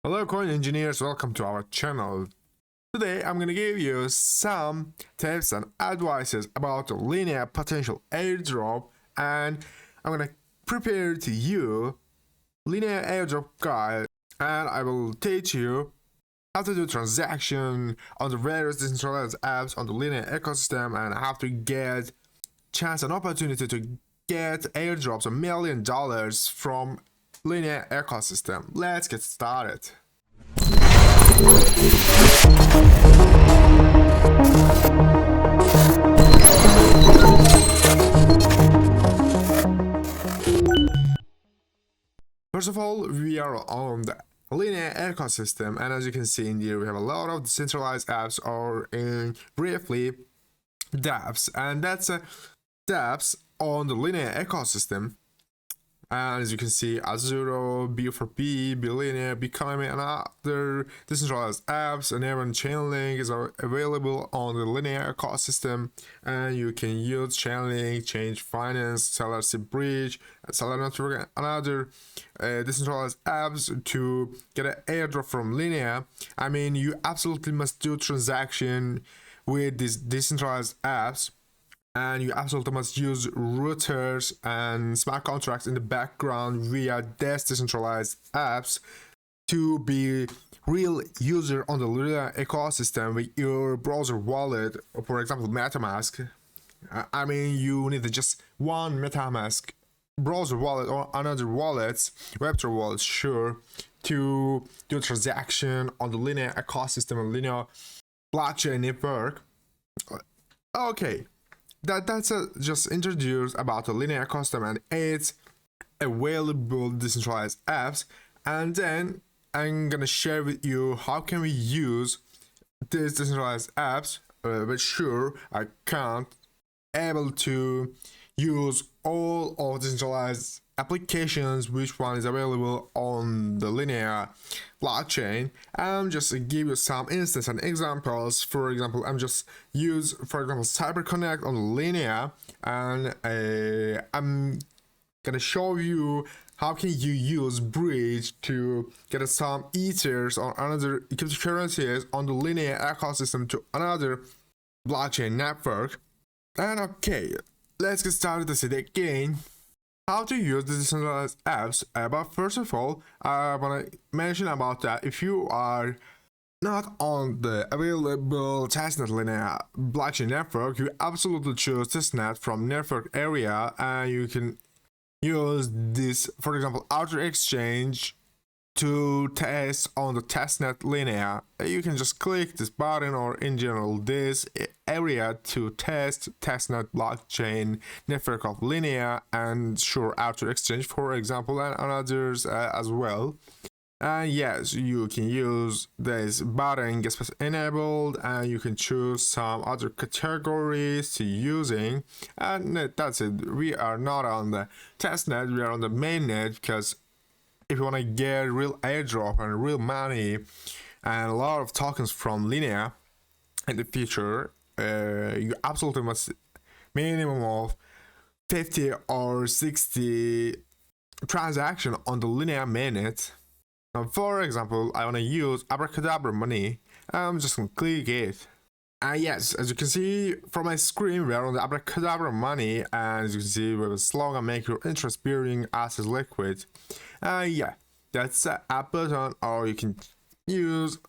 Hello coin engineers, welcome to our channel. Today I'm gonna give you some tips and advices about the Linea Potential Airdrop, and I'm gonna prepare to you Linea Airdrop guide, and I will teach you how to do transaction on the various decentralized apps on the Linea ecosystem and how to get chance and opportunity to get airdrops $1 million from Linea Ecosystem. Let's get started. First of all, we are on the Linea Ecosystem, and as you can see in here, we have a lot of decentralized apps, or in briefly dApps, and that's dApps on the Linea Ecosystem. And as you can see, Azuro, B4P, Linea, Becoming, and other decentralized apps, and even Chainlink is available on the Linea ecosystem. And you can use Chainlink, Change Finance, Linea Bridge, Linea Network, and other decentralized apps to get an airdrop from Linea. I mean, you absolutely must do transaction with these decentralized apps. And you absolutely must use routers and smart contracts in the background via these decentralized apps to be real user on the Linea ecosystem with your browser wallet, or for example Metamask. I mean, you need just one Metamask browser wallet or another wallets, Web3 wallets, sure, to do a transaction on the Linea ecosystem and Linea blockchain network. Okay. That's just introduced about the Linea ecosystem and its available decentralized apps, and then I'm gonna share with you how can we use these decentralized apps. But sure, I can't able to use all of the decentralized applications which one is available on the Linea blockchain. I'm just give you some instances and examples. For example, I'm just use CyberConnect on Linea, and I'm gonna show you how can you use Bridge to get some ethers or another cryptocurrencies on the Linea ecosystem to another blockchain network. And okay, let's get started to see again how to use the decentralized apps. But first of all, I want to mention about that if you are not on the available testnet Linea blockchain network, you absolutely choose testnet from network area, and you can use this, for example, Kucoin Exchange to test on the testnet Linea. You can just click this button, or in general this area, to test testnet blockchain network of Linea, and sure, Kucoin Exchange, for example, and others as well. And yes, you can use this button, get enabled, and you can choose some other categories to using, and that's it. We are not on the testnet, we are on the mainnet, because if you want to get real airdrop and real money and a lot of tokens from Linea in the future, you absolutely must minimum of 50 or 60 transaction on the Linea mainnet. Now, for example, I want to use Abracadabra money. I'm just gonna click it. And yes, as you can see from my screen, we are on the Abracadabra money, and as you can see, we have a slogan: make your interest bearing assets liquid. Yeah, that's the app button, or you can use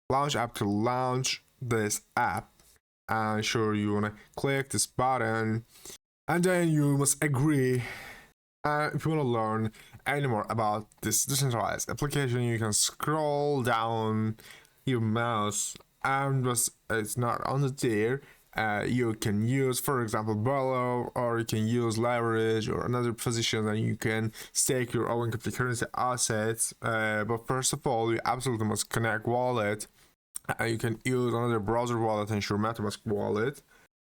launch app to launch this app. And sure, you wanna click this button, and then you must agree. If you wanna learn any more about this decentralized application, you can scroll down your mouse, and just it's not on the there. You can use, for example, borrow, or you can use leverage or another position, and you can stake your own cryptocurrency assets. But first of all, you absolutely must connect wallet. You can use another browser wallet and your Metamask wallet,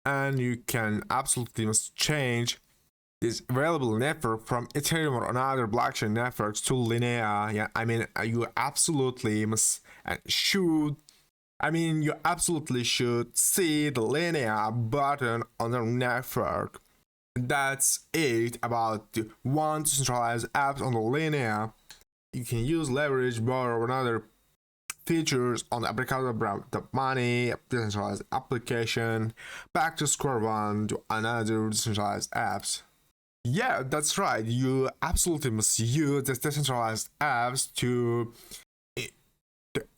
and you can absolutely must change this available network from Ethereum or another blockchain networks to Linea. Yeah, I mean, you absolutely must should. I mean, you absolutely should see the Linea button on the network. That's it about the one decentralized apps on the Linea. you can use leverage, borrow, and other features on the Abracadabra money, decentralized application, back to square one to another decentralized apps. Yeah, that's right. You absolutely must use the decentralized apps to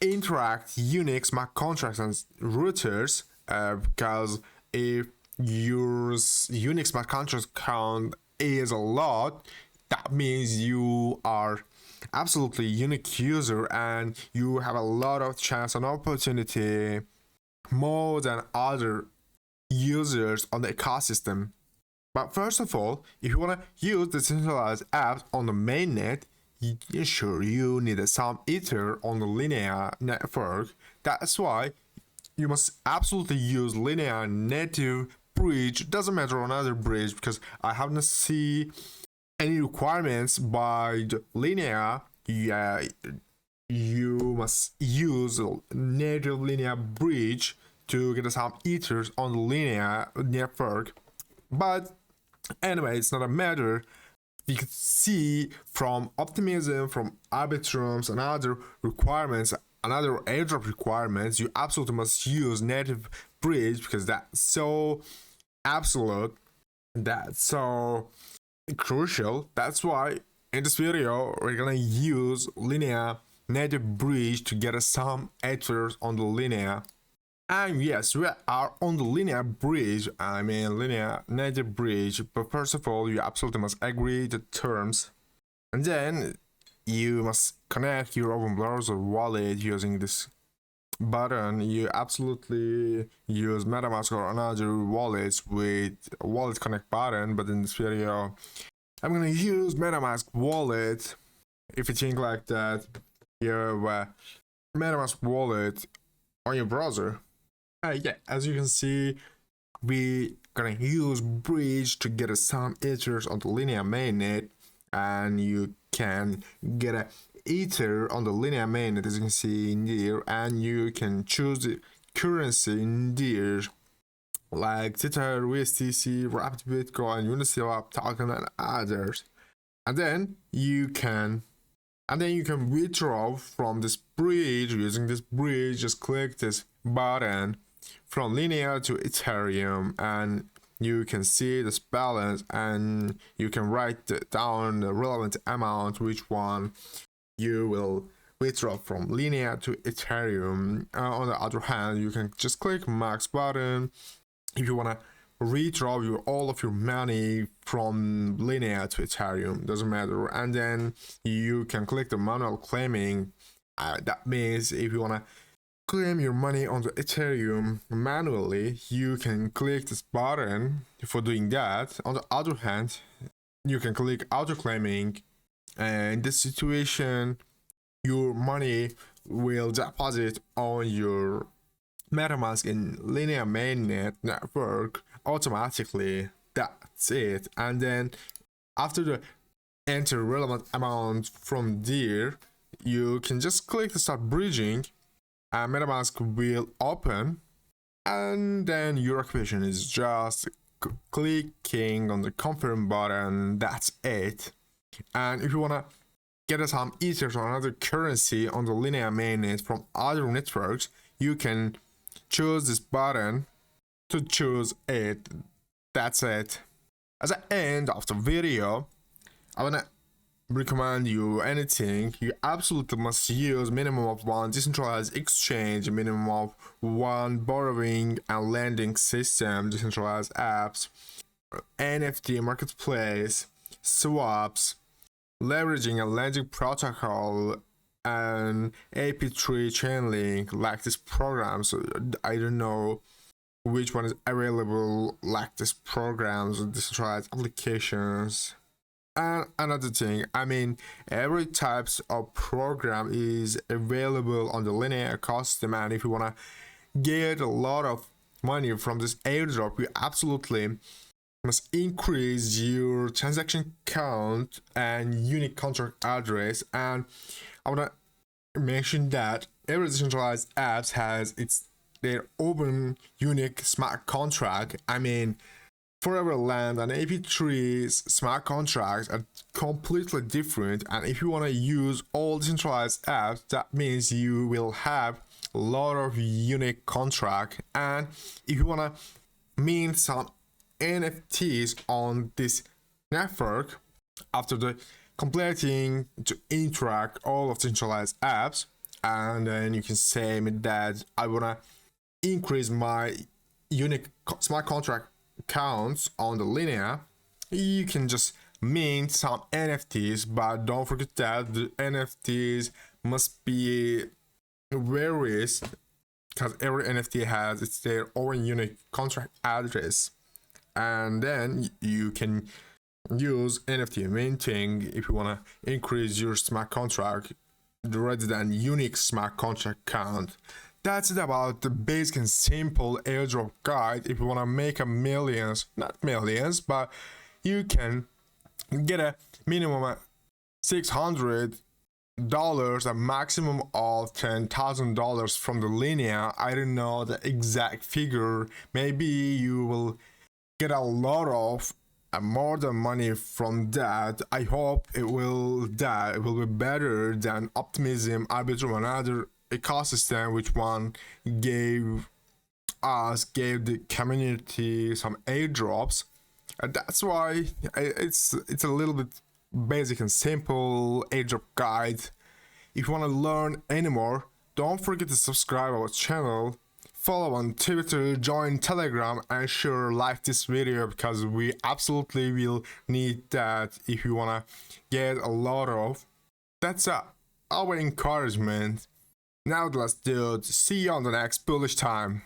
interact unique smart contracts and routers, because if your unique smart contract count is a lot, that means you are absolutely unique user and you have a lot of chance and opportunity more than other users on the ecosystem. But first of all, if you want to use the decentralized apps on the mainnet, sure you need some Ether on the Linea network. That's why you must absolutely use Linea native bridge. Doesn't matter another bridge, because I haven't seen any requirements by the Linea. Yeah, you must use native Linea bridge to get some Ethers on the Linea network. But anyway, it's not a matter. You can see from optimism, from arbitrums, and other requirements, another airdrop requirements, you absolutely must use native bridge, because that's so absolute, that's so crucial. That's why in this video we're gonna use Linea native bridge to get us some Ethers on the Linea. And yes, we are on the Linea Bridge, Linea native bridge, but first of all, you absolutely must agree the terms. And then you must connect your open browser wallet using this button. You absolutely use Metamask or another wallets with wallet connect button, but in this video, I'm gonna use Metamask wallet. If you think like that, you have Metamask wallet on your browser. Yeah, as you can see, we gonna use bridge to get some Ethers on the Linea mainnet, and you can get a Ether on the Linea mainnet, as you can see in here, and you can choose the currency in there, like Tether, USDC, Rapid Bitcoin, Uniswap token, and others. And then you can withdraw from this bridge using this bridge. Just click this button from Linea to Ethereum, and you can see this balance, and you can write down the relevant amount, which one you will withdraw from Linea to Ethereum. On the other hand, you can just click max button if you want to withdraw all of your money from Linea to Ethereum, doesn't matter. And then you can click the manual claiming. That means if you want to claim your money on the Ethereum manually, you can click this button for doing that. On the other hand, you can click auto claiming, and in this situation, your money will deposit on your Metamask in Linea mainnet network automatically. That's it. And then after the enter relevant amount from there, you can just click the start bridging, and Metamask will open, and then your occupation is just clicking on the confirm button. That's it. And if you want to get some Ethers or another currency on the Linea mainnet from other networks, you can choose this button to choose it. That's it. As the end of the video, I wanna recommend you anything. You absolutely must use minimum of one decentralized exchange, minimum of one borrowing and lending system, decentralized apps, NFT marketplace, swaps, leveraging and lending protocol, and AP3 chainlink, like this program. So I don't know which one is available, like this programs, decentralized applications. And another thing, every types of program is available on the Linea Ecosystem, and if you want to get a lot of money from this airdrop, you absolutely must increase your transaction count and unique contract address. And I want to mention that every decentralized apps has their own unique smart contract. Forever Land and AP3's smart contracts are completely different, and if you want to use all decentralized apps, that means you will have a lot of unique contracts. And if you want to mint some NFTs on this network after the completing to interact all of centralized apps, and then you can say that I want to increase my unique smart contract counts on the Linea, you can just mint some NFTs, but don't forget that the NFTs must be various, because every NFT has its their own unique contract address, and then you can use NFT minting if you want to increase your smart contract rather than unique smart contract count. That's it about the basic and simple airdrop guide. If you want to make a millions, not millions, but you can get a minimum of $600, a maximum of $10,000 from the Linea. I don't know the exact figure. Maybe you will get a lot of more than money from that. I hope it will be better than Optimism, Arbitrum, and other ecosystem which one gave the community some airdrops. And that's why it's a little bit basic and simple airdrop guide. If you want to learn anymore, don't forget to subscribe our channel, follow on Twitter, join Telegram, and share like this video, because we absolutely will need that if you want to get a lot of. That's our encouragement. Now let's do it. See you on the next bullish time.